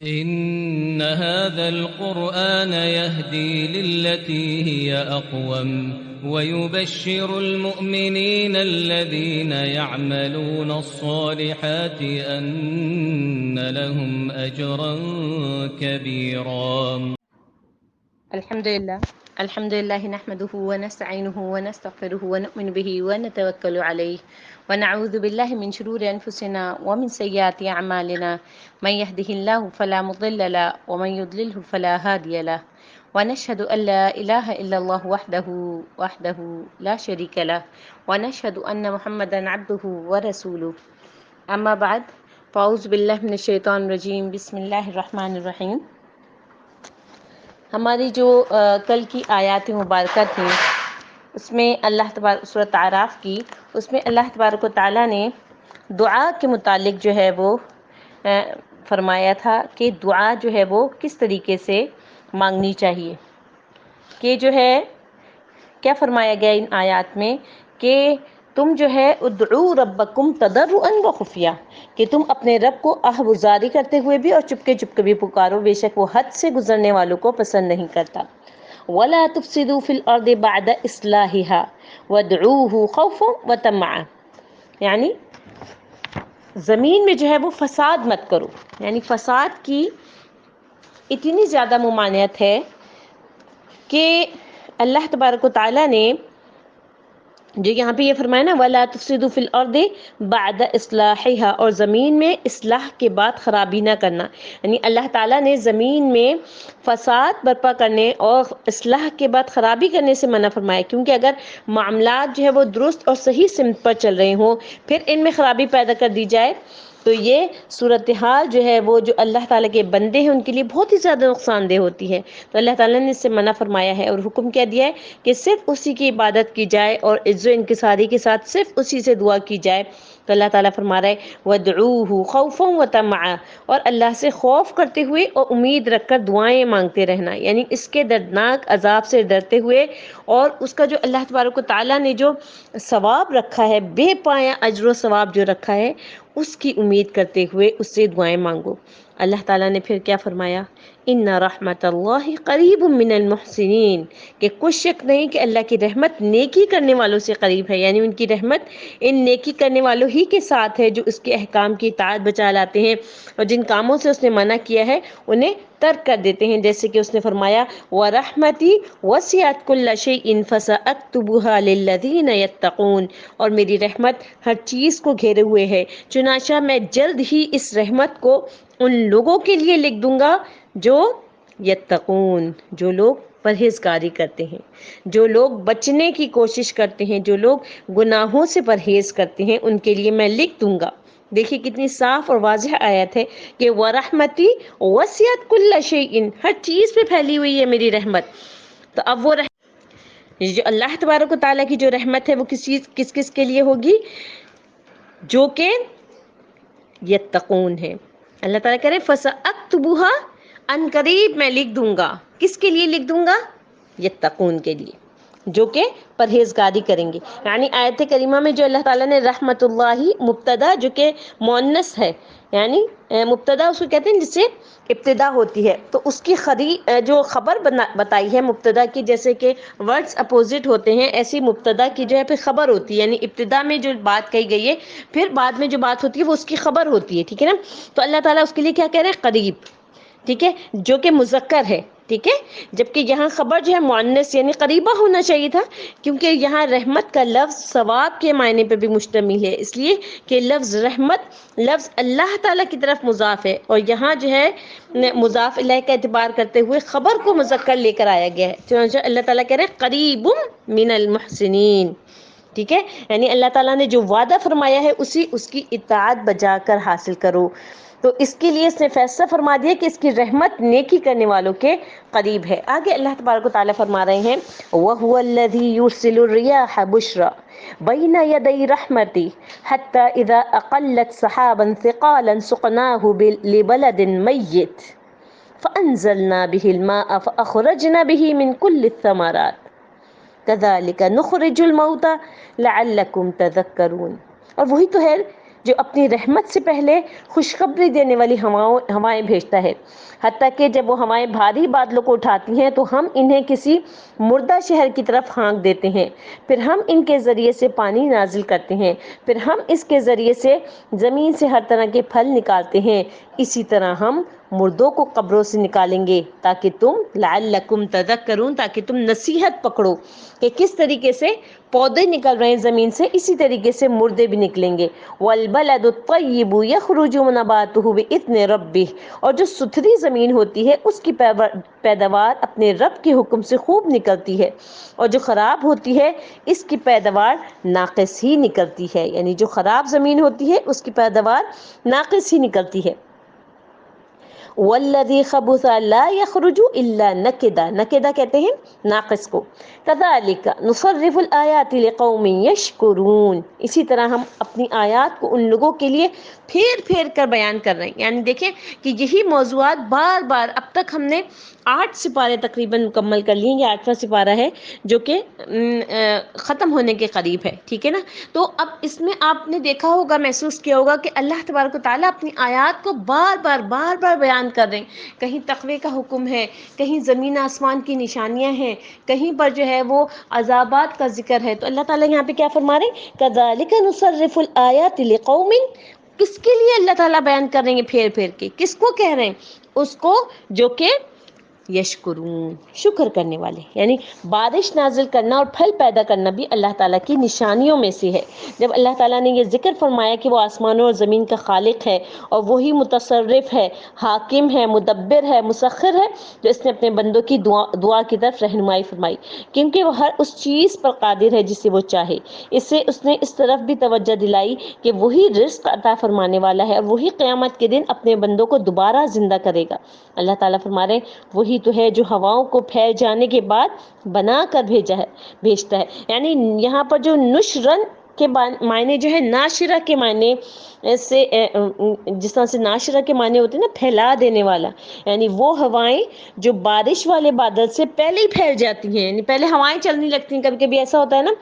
إن هذا القرآن يهدي للتي هي أقوم ويبشر المؤمنين الذين يعملون الصالحات أن لهم أجرا كبيرا. الحمد لله نحمده ونستعينه ونستغفره ونؤمن به ونتوكل عليه ونعوذ بالله من شرور أنفسنا ومن سيئات أعمالنا من يهده الله فلا مضل له ومن يضلله فلا هادي له ونشهد أن لا إله إلا الله وحده لا شريك له ونشهد أن محمدا عبده ورسوله أما بعد فأعوذ بالله من الشيطان الرجيم بسم الله الرحمن الرحيم. ہماری جو کل کی آیات مبارکہ تھیں اس میں سورۃ اعراف کی اس میں اللہ تبارک و تعالیٰ نے دعا کے متعلق جو ہے وہ فرمایا تھا کہ دعا جو ہے وہ کس طریقے سے مانگنی چاہیے، کہ جو ہے کیا فرمایا گیا ان آیات میں کہ تم جو ہے ادعو ربکم تضرعا وخفیہ، کہ تم اپنے رب کو آہوزاری کرتے ہوئے بھی اور چپکے چپکے بھی پکارو، بے شک وہ حد سے گزرنے والوں کو پسند نہیں کرتا. وَلَا تُفْسِدُوا فِي الْأَرْضِ بَعْدَ إِصْلَاحِهَا وَادْعُوهُ خَوْفًا وَطَمَعًا، یعنی زمین میں جو ہے وہ فساد مت کرو، یعنی فساد کی اتنی زیادہ ممانعت ہے کہ اللہ تبارک و تعالیٰ نے جو یہاں پہ یہ فرمایا نا وَلَا تُفْسِدُوا فِي الْأَرْضِ بَعْدَ إِصْلَاحِهَا، اور زمین میں اصلاح کے بعد خرابی نہ کرنا، یعنی اللہ تعالیٰ نے زمین میں فساد برپا کرنے اور اصلاح کے بعد خرابی کرنے سے منع فرمایا، کیونکہ اگر معاملات جو ہے وہ درست اور صحیح سمت پر چل رہے ہوں پھر ان میں خرابی پیدا کر دی جائے تو یہ صورتحال جو ہے وہ جو اللہ تعالیٰ کے بندے ہیں ان کے لیے بہت ہی زیادہ نقصان دہ ہوتی ہے. تو اللہ تعالیٰ نے اس سے منع فرمایا ہے اور حکم کیا دیا ہے کہ صرف اسی کی عبادت کی جائے اور عز و انکساری کے ساتھ صرف اسی سے دعا کی جائے. تو اللہ تعالیٰ فرما رہا ہے وَادْعُوهُ خَوْفًا وَطَمَعًا، اور اللہ سے خوف کرتے ہوئے اور امید رکھ کر دعائیں مانگتے رہنا، یعنی اس کے دردناک عذاب سے ڈرتے ہوئے اور اس کا جو اللہ تبارک و تعالیٰ نے جو ثواب رکھا ہے، بے پایا اجر و ثواب جو رکھا ہے، اس کی امید کرتے ہوئے اس سے دعائیں مانگو. اللہ تعالیٰ نے پھر کیا فرمایا ان رحمت اللہ قریب من المحسنین، کہ کچھ شک نہیں کہ اللہ کی رحمت نیکی کرنے والوں سے قریب ہے، یعنی ان کی رحمت ان نیکی کرنے والوں ہی کے ساتھ ہے جو اس کے احکام کی اطاعت بچا لاتے ہیں اور جن کاموں سے اس نے منع کیا ہے انہیں ترک کر دیتے ہیں، جیسے کہ اس نے فرمایا وَرَحْمَتِي وَسِعَتْ كُلَّ شَيْءٍ فَسَأَكْتُبُهَا لِلَّذِينَ يَتَّقُونَ، اور میری رحمت ہر چیز کو گھیرے ہوئے ہے، چنانچہ میں جلد ہی اس رحمت کو ان لوگوں کے لیے لکھ دوں گا جو یتقون، جو لوگ پرہیزگاری کرتے ہیں، جو لوگ بچنے کی کوشش کرتے ہیں، جو لوگ گناہوں سے پرہیز کرتے ہیں، ان کے لیے میں لکھ دوں گا. دیکھیے کتنی صاف اور واضح آیت ہے کہ وَرَحْمَتِي وَسِعَتْ كُلَّ شَيْءٍ، ہر چیز پہ پھیلی ہوئی ہے میری رحمت. تو اب وہ جو اللہ تبارک و تعالیٰ کی جو رحمت ہے وہ کس کس کے لیے ہوگی؟ جو کہ یتقون ہے. اللہ تعالیٰ کہہ رہے فَسَأَكْتُبُهَا، ان قریب میں لکھ دوں گا. کس کے لیے لکھ دوں گا؟ یتقون کے لیے، جو کہ پرہیزگاری کریں گے. یعنی آیت کریمہ میں جو اللہ تعالیٰ نے رحمت اللہ مبتدا جو کہ مؤنث ہے، یعنی مبتدا اس کو کہتے ہیں جس سے ابتدا ہوتی ہے، تو اس کی جو خبر بتائی ہے مبتدا کی، جیسے کہ ورڈز اپوزٹ ہوتے ہیں ایسی مبتدا کی جو ہے پھر خبر ہوتی ہے، یعنی ابتدا میں جو بات کہی گئی ہے پھر بعد میں جو بات ہوتی ہے وہ اس کی خبر ہوتی ہے، ٹھیک ہے نا. تو اللہ تعالیٰ اس کے لیے کیا کہہ رہے ہیں؟ قریب، ٹھیک ہے، جو کہ مذکر ہے، ٹھیک ہے، جبکہ یہاں خبر جو ہے مؤنث یعنی قریبہ ہونا چاہیے تھا، کیونکہ یہاں رحمت کا لفظ ثواب کے معنی پہ بھی مشتمل ہے، اس لیے کہ لفظ رحمت لفظ اللہ تعالیٰ کی طرف مضاف ہے اور یہاں جو ہے مضاف الیہ کا اعتبار کرتے ہوئے خبر کو مذکر لے کر آیا گیا ہے. چنانچہ اللہ تعالیٰ کہہ رہے ہیں قریب من المحسنین، ٹھیک ہے، یعنی اللہ تعالیٰ نے جو وعدہ فرمایا ہے اس کی اطاعت بجا کر حاصل کرو. تو اس کے لیے اس نے فیصلہ فرما دیا کہ اس کی رحمت نیکی کرنے والوں کے قریب ہے. آگے اللہ تبارک و تعالیٰ فرما رہے ہیں وَهُوَ الَّذِي يُرْسِلُ الرِّيَاحَ بُشْرًا بَيْنَ يَدَيْ رَحْمَتِهِ حَتَّى إِذَا أَقَلَّتْ سَحَابًا ثِقَالًا سُقْنَاهُ لِبَلَدٍ مَيِّتٍ فَأَنزَلْنَا بِهِ الْمَاءَ فَأَخْرَجْنَا بِهِ مِنْ كُلِّ الثَّمَرَاتِ كَذَلِكَ نُخْرِجُ الْمَوْتَى لَعَلَّكُمْ تَذَكَّرُونَ. اور وہی تو ہے جو اپنی رحمت سے پہلے خوشخبری دینے والی ہوائیں بھیجتا ہے، حتیٰ کہ جب وہ ہوائیں بھاری بادلوں کو اٹھاتی ہیں تو ہم انہیں کسی مردہ شہر کی طرف ہانک دیتے ہیں، پھر ہم ان کے ذریعے سے پانی نازل کرتے ہیں، پھر ہم اس کے ذریعے سے زمین سے ہر طرح کے پھل نکالتے ہیں، اسی طرح ہم مردوں کو قبروں سے نکالیں گے تاکہ تم لعلکم تذکرون، تاکہ تم نصیحت پکڑو کہ کس طریقے سے پودے نکل رہے ہیں زمین سے، اسی طریقے سے مردے بھی نکلیں گے۔ والبلد الطیب یخرج نباتہ باذن ربہ، اور جو ستھری زمین ہوتی ہے اس کی پیداوار اپنے رب کے حکم سے خوب نکلتی ہے، اور جو خراب ہوتی ہے اس کی پیداوار ناقص ہی نکلتی ہے، یعنی جو خراب زمین ہوتی ہے اس کی پیداوار ناقص ہی نکلتی ہے۔ والذی خبث لا یخرج الا نکدا، نکدا کہتے ہیں ناقص کو۔ کذالک نصرف الآیات لقوم یشکرون، اسی طرح ہم اپنی آیات کو ان لوگوں کے لیے پھیر پھیر کر بیان کر رہے ہیں، یعنی دیکھیں کہ یہی موضوعات بار بار اب تک ہم نے 8 سپارے تقریباً مکمل کر لیے، یہ 8واں سپارہ ہے جو کہ ختم ہونے کے قریب ہے، ٹھیک ہے نا۔ تو اب اس میں آپ نے دیکھا ہوگا، محسوس کیا ہوگا کہ اللہ تبارک و تعالیٰ اپنی آیات کو بار بار بیان کر رہے ہیں، کہیں تقوی کا حکم ہے، کہیں زمین آسمان کی نشانیاں ہیں، کہیں پر جو ہے وہ عذابات کا ذکر ہے۔ تو اللہ تعالیٰ یہاں پہ کیا فرما رہے ہیں؟ کذالک نصرف الآیات لقوم، کس کے لیے اللہ تعالیٰ بیان کر رہے ہیں پھیر پھیر کے؟ کس کو کہہ رہے ہیں؟ اس کو جو کہ یشکرون، شکر کرنے والے، یعنی بارش نازل کرنا اور پھل پیدا کرنا بھی اللہ تعالیٰ کی نشانیوں میں سے ہے۔ جب اللہ تعالیٰ نے یہ ذکر فرمایا کہ وہ آسمانوں اور زمین کا خالق ہے اور وہی متصرف ہے، حاکم ہے، مدبر ہے، مسخر ہے، تو اس نے اپنے بندوں کی دعا کی طرف رہنمائی فرمائی، کیونکہ وہ ہر اس چیز پر قادر ہے جسے وہ چاہے۔ اس نے اس طرف بھی توجہ دلائی کہ وہی رزق عطا فرمانے والا ہے اور وہی قیامت کے دن اپنے بندوں کو دوبارہ زندہ کرے گا۔ اللہ تعالیٰ فرما رہے ہیں وہی تو ہے جو ہواؤں کو پھیل جانے کے بعد بنا کر بھیجتا ہے، یعنی یہاں پر جو نشرن کے معنی جو ہے ناشرہ کے معنی سے، جس طرح سے ناشرہ کے معنی ہوتے ہیں نا پھیلا دینے والا، یعنی وہ ہوائیں جو بارش والے بادل سے پہلے ہی پھیل جاتی ہیں، یعنی پہلے ہوائیں چلنے لگتی ہیں، کبھی کبھی ایسا ہوتا ہے نا۔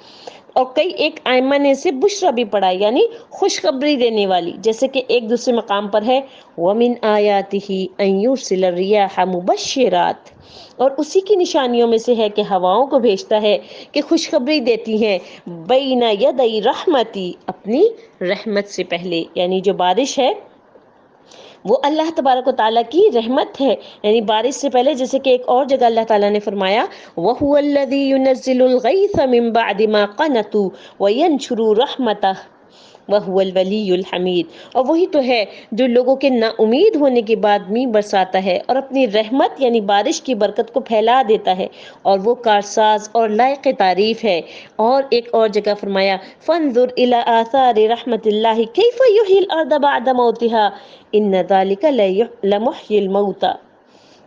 اور کئی ایک ائمہ نے اسے بشرا بھی پڑھا، یعنی خوشخبری دینے والی، جیسے کہ ایک دوسرے مقام پر ہے وَمِنْ آيَاتِهِ أَن يُرْسِلَ الرِّيَاحَ مُبَشِّرَاتٍ، اور اسی کی نشانیوں میں سے ہے کہ ہواؤں کو بھیجتا ہے کہ خوشخبری دیتی ہیں بین یدی رحمتی، اپنی رحمت سے پہلے، یعنی جو بارش ہے وہ اللہ تبارک و تعالیٰ کی رحمت ہے، یعنی بارش سے پہلے، جیسے کہ ایک اور جگہ اللہ تعالیٰ نے فرمایا وَهُوَ الَّذِي يُنَزِّلُ الْغَيْثَ مِن بَعْدِ مَا قَنَطُوا وَيَنْشُرُ رَحْمَتَهُ وَهُوَ الْوَلِيُّ الْحَمِيدُ، اور وہی تو ہے جو لوگوں کے نا امید ہونے کے بعد می برساتا ہے اور اپنی رحمت یعنی بارش کی برکت کو پھیلا دیتا ہے، اور وہ کارساز اور لائق تعریف ہے۔ اور ایک اور جگہ فرمایا فَانظُرْ إِلَىٰ آثَارِ رَحْمَةِ اللَّهِ كَيْفَ يُحْيِي الْأَرْضَ بَعْدَ مَوْتِهَا إِنَّ ذَلِكَ لَمُحْيِي الْمَوْتَىٰ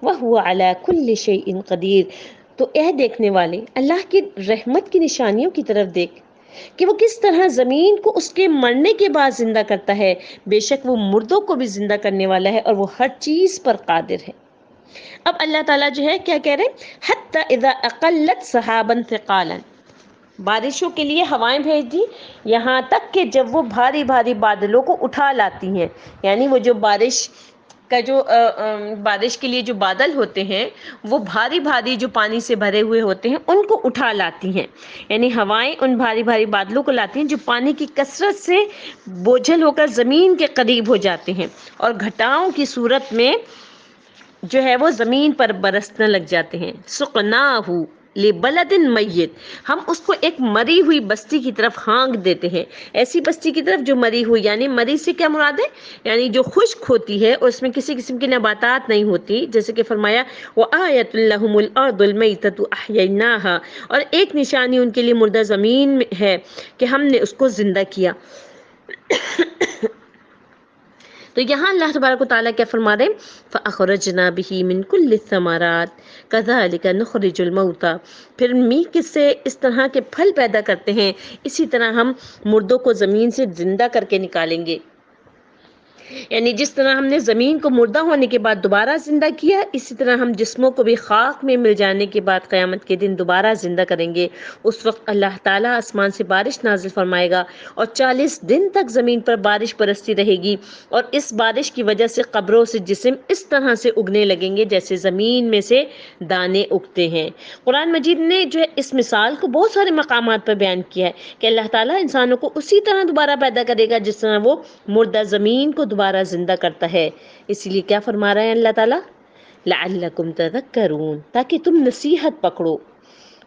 وَهُوَ عَلَىٰ كُلِّ شَيْءٍ قَدِيرٌ۔ تو اے دیکھنے والے، اللہ کی رحمت کی نشانیوں کی طرف دیکھ کہ وہ کس طرح زمین کو اس کے مرنے کے بعد زندہ کرتا ہے، بے شک وہ مردوں کو بھی زندہ کرنے والا ہے اور وہ ہر چیز پر قادر ہے۔ اب اللہ تعالیٰ جو ہے کیا کہہ رہے ہیں؟ حتی اذا اقلت سحابا ثقالا، بارشوں کے لیے ہوائیں بھیج دی، یہاں تک کہ جب وہ بھاری بھاری بادلوں کو اٹھا لاتی ہیں، یعنی وہ جو بارش کا بارش کے لیے جو بادل ہوتے ہیں وہ بھاری بھاری جو پانی سے بھرے ہوئے ہوتے ہیں ان کو اٹھا لاتی ہیں، یعنی ہوائیں ان بھاری بھاری بادلوں کو لاتی ہیں جو پانی کی کثرت سے بوجھل ہو کر زمین کے قریب ہو جاتے ہیں اور گھٹاؤں کی صورت میں جو ہے وہ زمین پر برسنے لگ جاتے ہیں۔ سقناہ لبلد میت، ہم اس کو ایک مری ہوئی بستی کی طرف ہانک دیتے ہیں، ایسی بستی کی طرف جو مری ہوئی، یعنی مری سے کیا مراد ہے؟ یعنی جو خشک ہوتی ہے اور اس میں کسی قسم کی نباتات نہیں ہوتی، جیسے کہ فرمایا وآیۃ لہم الارض المیتۃ احییناہا، اور ایک نشانی ان کے لیے مردہ زمین ہے کہ ہم نے اس کو زندہ کیا۔ تو یہاں اللہ تبارک و تعالیٰ کیا فرما رہے ہیں؟ فَأَخْرَجْنَا بِهِ مِن كُلِّ الثَّمَرَاتِ كَذَلِكَ نُخْرِجُ الْمَوْتَىٰ، پھر میگھ سے اس طرح کے پھل پیدا کرتے ہیں، اسی طرح ہم مردوں کو زمین سے زندہ کر کے نکالیں گے۔ یعنی جس طرح ہم نے زمین کو مردہ ہونے کے بعد دوبارہ زندہ کیا، اسی طرح ہم جسموں کو بھی خاک میں مل جانے کے بعد قیامت کے دن دوبارہ زندہ کریں گے۔ اس وقت اللہ تعالیٰ آسمان سے بارش نازل فرمائے گا اور 40 دن تک زمین پر بارش برستی رہے گی، اور اس بارش کی وجہ سے قبروں سے جسم اس طرح سے اگنے لگیں گے جیسے زمین میں سے دانے اگتے ہیں۔ قرآن مجید نے جو ہے اس مثال کو بہت سارے مقامات پر بیان کیا ہے کہ اللہ تعالیٰ انسانوں کو اسی طرح دوبارہ پیدا کرے گا جس طرح وہ مردہ زمین کو دوبارہ زندہ کرتا ہے۔ اسی لیے کیا فرما رہے ہیں اللہ تعالیٰ؟ لعلکم تذکرون، تاکہ تم نصیحت پکڑو۔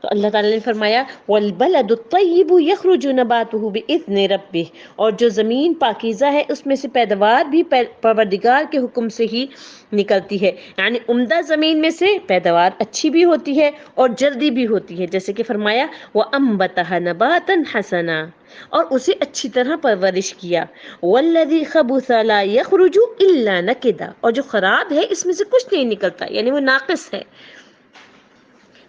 تو اللہ تعالیٰ نے فرمایا والبلد الطیب یخرج نباتہ باذن ربہ، اور جو زمین پاکیزہ ہے اس میں سے پیداوار بھی پروردگار کے حکم سے ہی نکلتی ہے، یعنی عمدہ زمین میں سے پیداوار اچھی بھی ہوتی ہے اور جلدی بھی ہوتی ہے، جیسے کہ فرمایا وَأَنبَتَهَا نَبَاتًا حَسَنًا، اور اسے اچھی طرح پرورش کیا۔ وَالَّذِي خَبُثَ لَا يَخْرُجُ إِلَّا نَكِدًا، اور جو خراب ہے اس میں سے کچھ نہیں نکلتا، یعنی وہ ناقص ہے۔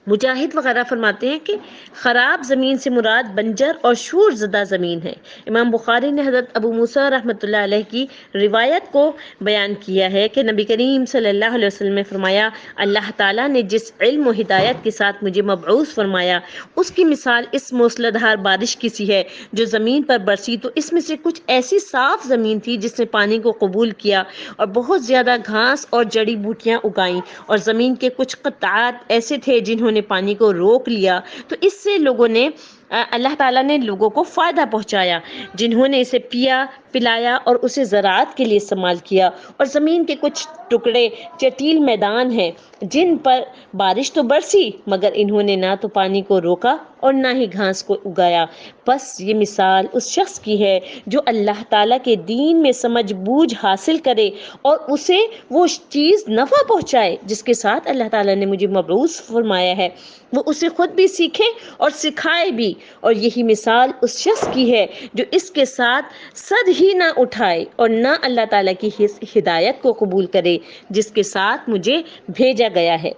مجاہد وغیرہ فرماتے ہیں کہ خراب زمین سے مراد بنجر اور شور زدہ زمین ہے۔ امام بخاری نے حضرت ابو موسیٰ رحمۃ اللہ علیہ کی روایت کو بیان کیا ہے کہ نبی کریم صلی اللہ علیہ وسلم نے فرمایا اللہ تعالیٰ نے جس علم و ہدایت کے ساتھ مجھے مبعوث فرمایا اس کی مثال اس موسلادھار بارش کی سی ہے جو زمین پر برسی، تو اس میں سے کچھ ایسی صاف زمین تھی جس نے پانی کو قبول کیا اور بہت زیادہ گھاس اور جڑی بوٹیاں اگائیں، اور زمین کے کچھ قطعات ایسے تھے جنہوں نے پانی کو روک لیا، تو اس سے لوگوں نے اللہ تعالیٰ نے لوگوں کو فائدہ پہنچایا جنہوں نے اسے پیا پلایا اور اسے زراعت کے لیے استعمال کیا۔ اور زمین کے کچھ ٹکڑے چٹیل میدان ہیں جن پر بارش تو برسی مگر انہوں نے نہ تو پانی کو روکا اور نہ ہی گھاس کو اگایا۔ بس یہ مثال اس شخص کی ہے جو اللہ تعالیٰ کے دین میں سمجھ بوجھ حاصل کرے اور اسے وہ چیز نفع پہنچائے جس کے ساتھ اللہ تعالیٰ نے مجھے مبعوث فرمایا ہے، وہ اسے خود بھی سیکھے اور سکھائے بھی۔ اور یہی مثال اس شخص کی ہے جو اس کے ساتھ صد ہی نہ اٹھائے اور نہ اللہ تعالیٰ کی ہدایت کو قبول کرے جس کے ساتھ مجھے بھیجا گیا ہے۔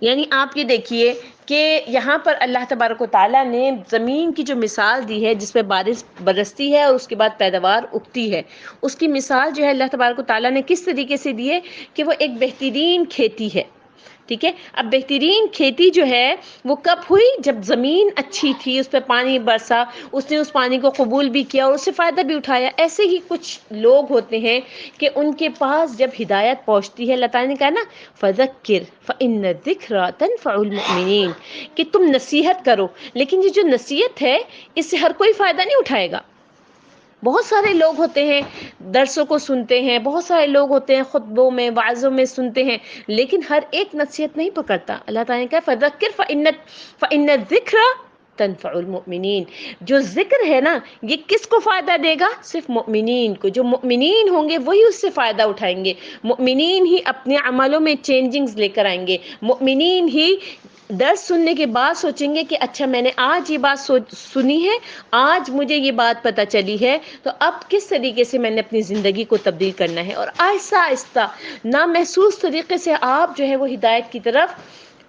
یعنی آپ یہ دیکھیے کہ یہاں پر اللہ تبارک و تعالیٰ نے زمین کی جو مثال دی ہے جس پہ بارش برستی ہے اور اس کے بعد پیداوار اگتی ہے، اس کی مثال جو ہے اللہ تبارک و تعالیٰ نے کس طریقے سے دی ہے کہ وہ ایک بہترین کھیتی ہے۔ ٹھیک ہے، اب بہترین کھیتی جو ہے وہ کب ہوئی؟ جب زمین اچھی تھی، اس پہ پانی برسا، اس نے اس پانی کو قبول بھی کیا اور اس سے فائدہ بھی اٹھایا۔ ایسے ہی کچھ لوگ ہوتے ہیں کہ ان کے پاس جب ہدایت پہنچتی ہے، اللہ تعالیٰ نے کہا نا فَذَكِّرْ فَإِنَّ الذِّكْرَىٰ تَنفَعُ الْمُؤْمِنِينَ، کہ تم نصیحت کرو، لیکن یہ جو نصیحت ہے اس سے ہر کوئی فائدہ نہیں اٹھائے گا۔ بہت سارے لوگ ہوتے ہیں درسوں کو سنتے ہیں، بہت سارے لوگ ہوتے ہیں خطبوں میں وعظوں میں سنتے ہیں، لیکن ہر ایک نصیحت نہیں پکڑتا۔ اللہ تعالیٰ نے کہا فَذَكِّرْ فَإِنَّ الذِّكْرَىٰ تنفع المؤمنین، جو ذکر ہے نا یہ کس کو فائدہ دے گا؟ صرف مؤمنین کو۔ جو مؤمنین ہوں گے وہی اس سے فائدہ اٹھائیں گے، مؤمنین ہی اپنے عملوں میں چینجنگز لے کر آئیں گے، مؤمنین ہی درس سننے کے بعد سوچیں گے کہ اچھا میں نے آج یہ بات سنی ہے، آج مجھے یہ بات پتہ چلی ہے، تو اب کس طریقے سے میں نے اپنی زندگی کو تبدیل کرنا ہے، اور آہستہ آہستہ نامحسوس طریقے سے آپ جو ہے وہ ہدایت کی طرف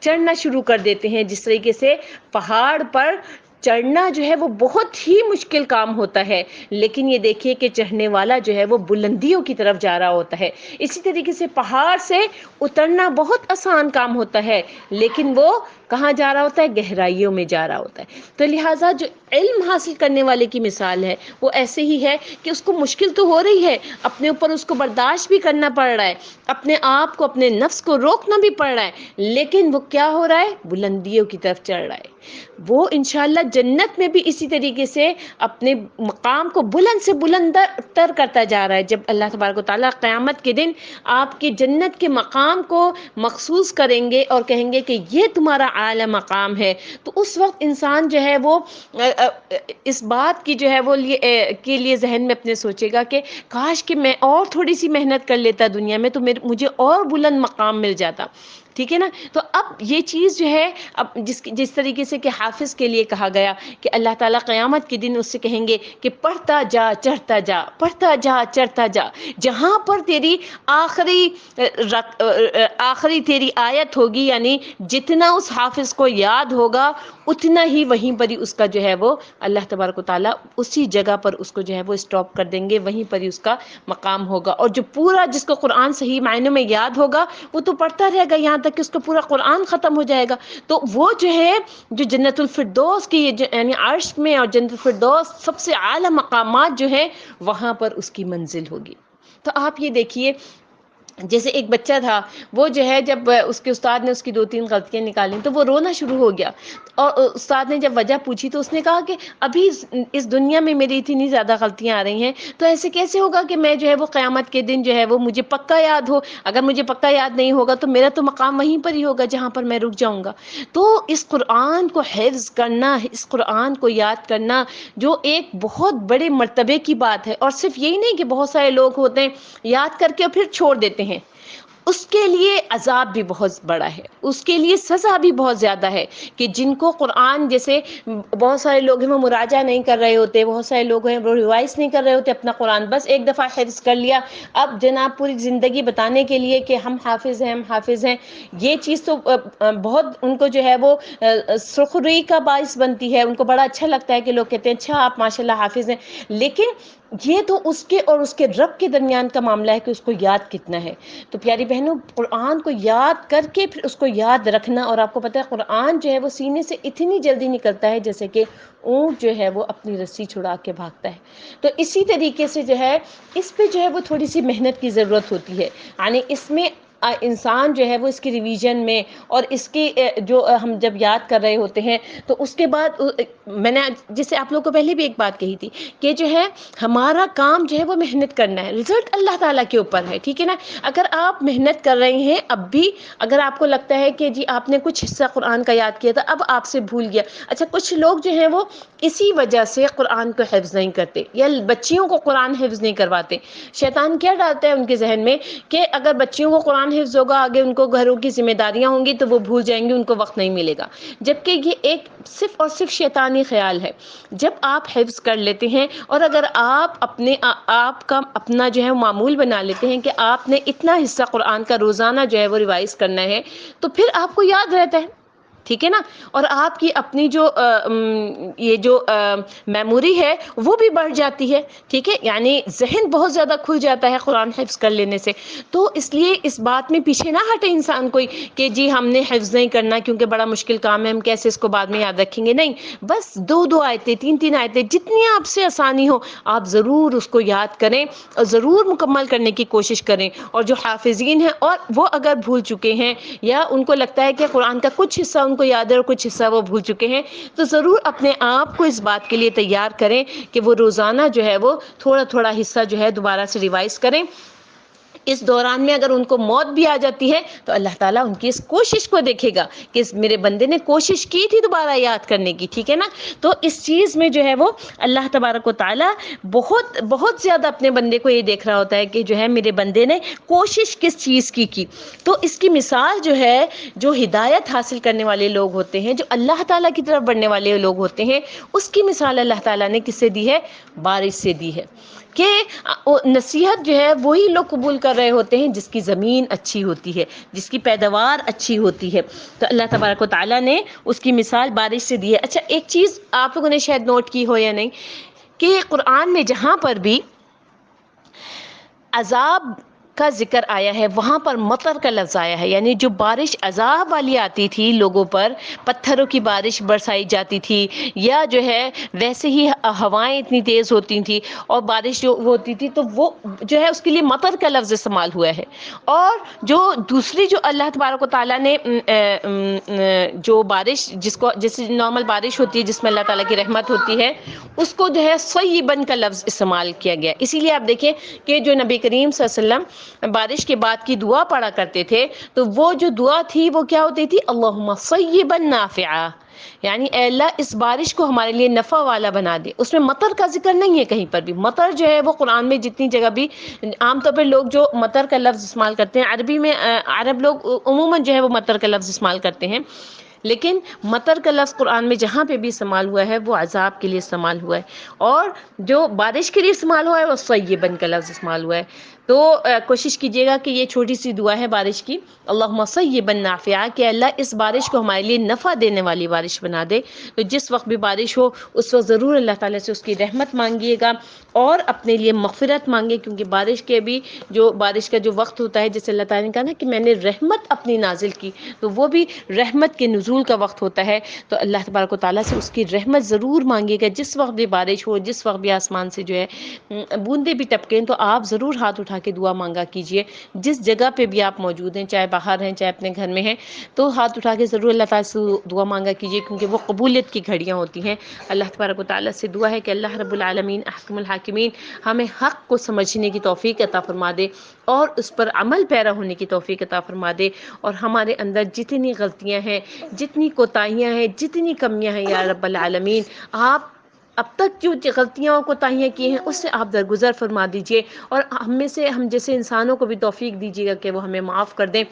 چڑھنا شروع کر دیتے ہیں۔ جس طریقے سے پہاڑ پر چڑھنا جو ہے وہ بہت ہی مشکل کام ہوتا ہے، لیکن یہ دیکھیے کہ چڑھنے والا جو ہے وہ بلندیوں کی طرف جا رہا ہوتا ہے۔ اسی طریقے سے پہاڑ سے اترنا بہت آسان کام ہوتا ہے، لیکن وہ کہاں جا رہا ہوتا ہے؟ گہرائیوں میں جا رہا ہوتا ہے۔ تو لہٰذا جو علم حاصل کرنے والے کی مثال ہے وہ ایسے ہی ہے کہ اس کو مشکل تو ہو رہی ہے، اپنے اوپر اس کو برداشت بھی کرنا پڑ رہا ہے، اپنے آپ کو اپنے نفس کو روکنا بھی پڑ رہا ہے، لیکن وہ کیا ہو رہا ہے؟ بلندیوں کی طرف چڑھ رہا ہے۔ وہ انشاءاللہ جنت میں بھی اسی طریقے سے اپنے مقام کو بلند سے بلند تر کرتا جا رہا ہے۔ جب اللہ تبارک و تعالیٰ قیامت کے دن آپ کی جنت کے مقام کو مخصوص کریں گے اور کہیں گے کہ یہ تمہارا اعلیٰ مقام ہے، تو اس وقت انسان جو ہے وہ اس بات کی جو ہے وہ کے لیے ذہن میں اپنے سوچے گا کہ کاش کہ میں اور تھوڑی سی محنت کر لیتا دنیا میں تو مجھے اور بلند مقام مل جاتا۔ ٹھیک ہے نا. تو اب یہ چیز جو ہے اب جس طریقے سے کہ حافظ کے لیے کہا گیا کہ اللہ تعالیٰ قیامت کے دن اس سے کہیں گے کہ پڑھتا جا چڑھتا جا، پڑھتا جا چڑھتا جا، جہاں پر تیری آخری تیری آیت ہوگی، یعنی جتنا اس حافظ کو یاد ہوگا اتنا ہی وہیں پر ہی اس کا جو ہے وہ اللہ تبارک و تعالیٰ اسی جگہ پر اس کو جو ہے وہ اسٹاپ کر دیں گے، وہیں پر ہی اس کا مقام ہوگا. اور جو پورا جس کو قرآن صحیح معنوں میں یاد ہوگا وہ تو پڑھتا رہے گا یہاں تک کہ اس کا پورا قرآن ختم ہو جائے گا. تو وہ جو ہے جو جنت الفردوس کی یعنی عرش میں اور جنت الفردوس سب سے اعلیٰ مقامات جو ہے وہاں پر اس کی منزل ہوگی. تو آپ یہ دیکھیے جیسے ایک بچہ تھا، وہ جو ہے جب اس کے استاد نے اس کی 2-3 غلطیاں نکالیں تو وہ رونا شروع ہو گیا، اور استاد نے جب وجہ پوچھی تو اس نے کہا کہ ابھی اس دنیا میں میری اتنی زیادہ غلطیاں آ رہی ہیں، تو ایسے کیسے ہوگا کہ میں جو ہے وہ قیامت کے دن جو ہے وہ مجھے پکا یاد ہو. اگر مجھے پکا یاد نہیں ہوگا تو میرا تو مقام وہیں پر ہی ہوگا جہاں پر میں رک جاؤں گا. تو اس قرآن کو حفظ کرنا، اس قرآن کو یاد کرنا جو ایک بہت بڑے مرتبے کی بات ہے. اور صرف یہی نہیں کہ بہت سارے لوگ ہوتے ہیں یاد کر کے پھر چھوڑ دیتے ہیں، اس کے لیے عذاب بھی بہت بڑا ہے، اس کے لیے سزا بھی بہت زیادہ ہے. کہ جن کو قرآن، جیسے بہت سارے لوگ ہیں وہ مراجعہ نہیں کر رہے ہوتے، بہت سارے لوگ ہیں وہ ریوائز نہیں کر رہے ہوتے اپنا قرآن، بس ایک دفعہ حفظ کر لیا، اب جناب پوری زندگی بتانے کے لیے کہ ہم حافظ ہیں ہم حافظ ہیں. یہ چیز تو بہت ان کو جو ہے وہ سرخروئی کا باعث بنتی ہے، ان کو بڑا اچھا لگتا ہے کہ لوگ کہتے ہیں اچھا آپ ماشاءاللہ حافظ ہیں. لیکن یہ تو اس کے اور اس کے رب کے درمیان کا معاملہ ہے کہ اس کو یاد کتنا ہے. تو پیاری بہنوں، قرآن کو یاد کر کے پھر اس کو یاد رکھنا. اور آپ کو پتہ ہے قرآن جو ہے وہ سینے سے اتنی جلدی نکلتا ہے جیسے کہ اونٹ جو ہے وہ اپنی رسی چھڑا کے بھاگتا ہے. تو اسی طریقے سے جو ہے اس پہ جو ہے وہ تھوڑی سی محنت کی ضرورت ہوتی ہے. یعنی اس میں انسان جو ہے وہ اس کی ریویژن میں اور اس کی جو ہم جب یاد کر رہے ہوتے ہیں تو اس کے بعد میں نے جسے آپ لوگوں کو پہلے بھی ایک بات کہی تھی کہ جو ہے ہمارا کام جو ہے وہ محنت کرنا ہے، رزلٹ اللہ تعالیٰ کے اوپر ہے. ٹھیک ہے نا. اگر آپ محنت کر رہے ہیں اب بھی، اگر آپ کو لگتا ہے کہ جی آپ نے کچھ حصہ قرآن کا یاد کیا تھا اب آپ سے بھول گیا، اچھا کچھ لوگ جو ہیں وہ اسی وجہ سے قرآن کو حفظ نہیں کرتے یا بچیوں کو قرآن حفظ نہیں کرواتے. شیطان کیا ڈالتا ہے ان کے ذہن میں کہ اگر بچیوں کو قرآن حفظ ہوگا، آگے ان کو گھروں کی ذمہ داریاں ہوں گی تو وہ بھول جائیں گے، ان کو وقت نہیں ملے گا. جبکہ یہ ایک صرف اور صرف شیطانی خیال ہے. جب آپ حفظ کر لیتے ہیں اور اگر آپ آپ کا اپنا جو ہے معمول بنا لیتے ہیں کہ آپ نے اتنا حصہ قرآن کا روزانہ جو ہے وہ ریوائز کرنا ہے تو پھر آپ کو یاد رہتا ہے. ٹھیک ہے نا. اور آپ کی اپنی جو یہ جو میموری ہے وہ بھی بڑھ جاتی ہے. ٹھیک ہے. یعنی ذہن بہت زیادہ کھل جاتا ہے قرآن حفظ کر لینے سے. تو اس لیے اس بات میں پیچھے نہ ہٹے انسان کوئی کہ جی ہم نے حفظ نہیں کرنا کیونکہ بڑا مشکل کام ہے، ہم کیسے اس کو بعد میں یاد رکھیں گے. نہیں، بس 2 آیتیں 3 آیتیں جتنی آپ سے آسانی ہو آپ ضرور اس کو یاد کریں اور ضرور مکمل کرنے کی کوشش کریں. اور جو حافظین ہیں اور وہ اگر بھول چکے ہیں یا ان کو لگتا ہے کہ قرآن کا کچھ حصہ ان کو یاد ہے اور کچھ حصہ وہ بھول چکے ہیں تو ضرور اپنے آپ کو اس بات کے لیے تیار کریں کہ وہ روزانہ جو ہے وہ تھوڑا تھوڑا حصہ جو ہے دوبارہ سے ریوائز کریں. اس دوران میں اگر ان کو موت بھی آ جاتی ہے تو اللہ تعالیٰ ان کی اس کوشش کو دیکھے گا کہ اس میرے بندے نے کوشش کی تھی دوبارہ یاد کرنے کی. ٹھیک ہے نا. تو اس چیز میں جو ہے وہ اللہ تبارک و تعالیٰ بہت بہت زیادہ اپنے بندے کو یہ دیکھ رہا ہوتا ہے کہ جو ہے میرے بندے نے کوشش کس چیز کی. تو اس کی مثال جو ہے جو ہدایت حاصل کرنے والے لوگ ہوتے ہیں، جو اللہ تعالیٰ کی طرف بڑھنے والے لوگ ہوتے ہیں، اس کی مثال اللہ تعالیٰ نے کس سے دی ہے؟ بارش سے دی ہے. کہ نصیحت جو ہے وہی لوگ قبول کر رہے ہوتے ہیں جس کی زمین اچھی ہوتی ہے، جس کی پیداوار اچھی ہوتی ہے. تو اللہ تبارک و تعالیٰ نے اس کی مثال بارش سے دی ہے. اچھا ایک چیز آپ لوگوں نے شاید نوٹ کی ہو یا نہیں کہ قرآن میں جہاں پر بھی عذاب کا ذکر آیا ہے وہاں پر مطر کا لفظ آیا ہے. یعنی جو بارش عذاب والی آتی تھی، لوگوں پر پتھروں کی بارش برسائی جاتی تھی یا جو ہے ویسے ہی ہوائیں اتنی تیز ہوتی تھیں اور بارش جو ہوتی تھی تو وہ جو ہے اس کے لیے مطر کا لفظ استعمال ہوا ہے. اور جو دوسری جو اللہ تبارک و تعالیٰ نے جو بارش جیسے نارمل بارش ہوتی ہے جس میں اللہ تعالیٰ کی رحمت ہوتی ہے، اس کو جو ہے صیباً کا لفظ استعمال کیا گیا. اسی لیے آپ دیکھیں کہ جو نبی کریم صلی اللہ علیہ وسلم بارش کے بعد کی دعا پڑھا کرتے تھے تو وہ جو دعا تھی وہ کیا ہوتی تھی؟ اللہم صیبا نافعا. یعنی اے اللہ اس بارش کو ہمارے لیے نفع والا بنا دے. اس میں مطر کا ذکر نہیں ہے کہیں پر بھی. مطر جو ہے وہ قرآن میں جتنی جگہ بھی عام طور پہ لوگ جو مطر کا لفظ استعمال کرتے ہیں، عربی میں عرب لوگ عموماً جو ہے وہ مطر کا لفظ استعمال کرتے ہیں، لیکن مطر کا لفظ قرآن میں جہاں پہ بھی استعمال ہوا ہے وہ عذاب کے لیے استعمال ہوا ہے، اور جو بارش کے لیے استعمال ہوا ہے وہ صیباً کا لفظ استعمال ہوا ہے. تو کوشش کیجیے گا کہ یہ چھوٹی سی دعا ہے بارش کی، اللہم صیبا نافعا، کہ اللہ اس بارش کو ہمارے لیے نفع دینے والی بارش بنا دے. تو جس وقت بھی بارش ہو اس وقت ضرور اللہ تعالیٰ سے اس کی رحمت مانگیے گا اور اپنے لیے مغفرت مانگے، کیونکہ بارش کے بھی جو بارش کا جو وقت ہوتا ہے، جیسے اللہ تعالیٰ نے کہا نا کہ میں نے رحمت اپنی نازل کی، تو وہ بھی رحمت کے نزول کا وقت ہوتا ہے. تو اللہ تبارک و تعالیٰ سے اس کی رحمت ضرور مانگیے گا. جس وقت بھی بارش ہو، جس وقت بھی آسمان سے جو ہے بوندیں بھی ٹپکیں، تو آپ ضرور ہاتھ اٹھا کے دعا مانگا کیجئے. جس جگہ پہ بھی آپ موجود ہیں، چاہے باہر ہیں چاہے اپنے گھر میں ہیں، تو ہاتھ اٹھا کے ضرور اللہ تعالیٰ سے دعا مانگا کیجئے، کیونکہ وہ قبولیت کی گھڑیاں ہوتی ہیں. اللہ تبارک و تعالیٰ سے دعا ہے کہ اللہ رب العالمین احکم الحاکمین ہمیں حق کو سمجھنے کی توفیق عطا فرما دے اور اس پر عمل پیرا ہونے کی توفیق عطا فرما دے، اور ہمارے اندر جتنی غلطیاں ہیں، جتنی کوتاہیاں ہیں، جتنی کمیاں ہیں یا رب العالمین، آپ اب تک جو غلطیاں اور کوتاہیاں کی ہیں اس سے آپ درگزر فرما دیجئے، اور ہم جیسے انسانوں کو بھی توفیق دیجیے گا کہ وہ ہمیں معاف کر دیں،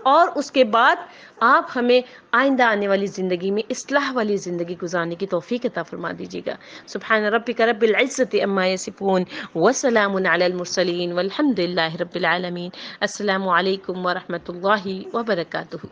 اور اس کے بعد آپ ہمیں آئندہ آنے والی زندگی میں اصلاح والی زندگی گزارنے کی توفیق عطا فرما دیجیے گا. سبحان ربک رب العزت عما یصفون وسلام علی المرسلین والحمد للہ رب العالمین. السلام علیکم ورحمۃ اللہ وبرکاتہ.